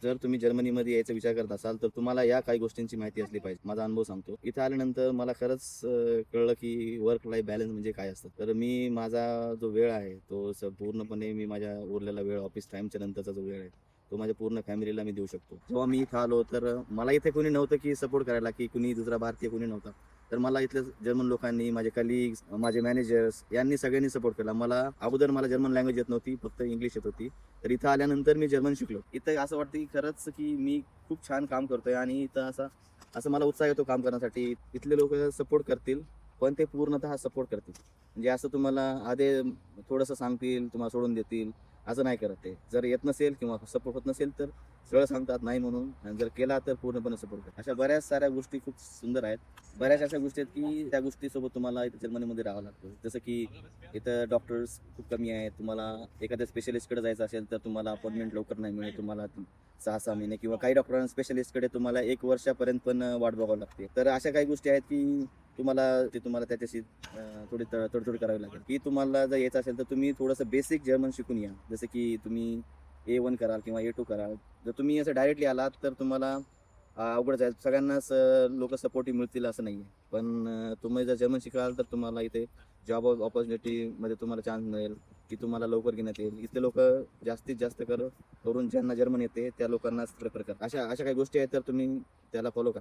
जर तुम्ही जर्मनीमध्ये यायचा विचार करत असाल तर तुम्हाला या काही गोष्टींची माहिती असली पाहिजे. माझा अनुभव सांगतो. इथे आल्यानंतर मला खरंच कळलं की वर्क लाईफ बॅलन्स म्हणजे काय असतं. तर मी माझा जो वेळ आहे तो पूर्णपणे मी माझ्या उरलेला वेळ ऑफिस टाईमच्या नंतरचा जो वेळ आहे तो माझ्या पूर्ण फॅमिलीला मी देऊ शकतो. जेव्हा मी इथं आलो तर मला इथे कोणी नव्हतं की सपोर्ट करायला, की कुणी दुसरा भारतीय कोणी नव्हता. तर मला इथल्या जर्मन लोकांनी, माझे कलीग्स, माझे मॅनेजर्स यांनी सगळ्यांनी सपोर्ट केला. मला जर्मन लँग्वेज येत नव्हती, फक्त इंग्लिश येत होती. तर इथं आल्यानंतर मी जर्मन शिकलो. इथं असं वाटतं की खरंच की मी खूप छान काम करतोय आणि इथं असं असं मला उत्साह येतो काम करण्यासाठी. इथले लोक सपोर्ट करतील, पण ते पूर्णतः सपोर्ट करतील. म्हणजे असं तुम्हाला आधी थोडंसं सांगतील, तुम्हाला सोडून देतील, असं नाही करत ते. जर येत नसेल किंवा सपोर्ट होत नसेल तर सरळ सांगतात नाही म्हणून, आणि जर केला तर पूर्णपणे सपोर्ट करतात. अशा बऱ्याच साऱ्या गोष्टी खूप सुंदर आहेत. बऱ्याच अशा गोष्टी आहेत की त्या गोष्टीसोबत तुम्हाला इथे जर्मनीमध्ये राहावं लागतं. जसं की इथं डॉक्टर्स खूप कमी आहेत. तुम्हाला एखाद्या स्पेशलिस्टकडे जायचं असेल तर तुम्हाला अपॉइंटमेंट लवकर नाही मिळेल. तुम्हाला 6-6 महिने किंवा काही डॉक्टरांना स्पेशलिस्टकडे तुम्हाला 1 वर्षापर्यंत पण वाट बघावी लागते. तर अशा काही गोष्टी आहेत की तुम्हाला त्याच्याशी थोडी तडजोड करावी लागेल, की तुम्हाला जर यायचं असेल तर तुम्ही थोडंसं बेसिक जर्मन शिकून या. जसं की तुम्ही A1 कराल किंवा A2 कराल. जर तुम्ही असं डायरेक्टली आलात तर तुम्हाला अवघड जाईल. सगळ्यांनाच लोकं सपोर्टिव्ह मिळतील असं नाहीये. पण तुम्ही जर जर्मन शिकाल तर तुम्हाला इथे जॉब अपॉर्च्युनिटीमध्ये तुम्हाला चान्स मिळेल, की तुम्हाला लवकर घेण्यात येईल. इथले लोकं जास्तीत जास्त करून ज्यांना जर्मन येते त्या लोकांनाच प्रिफर करतात. अशा अशा काही गोष्टी आहेत तर तुम्ही त्याला फॉलो करा.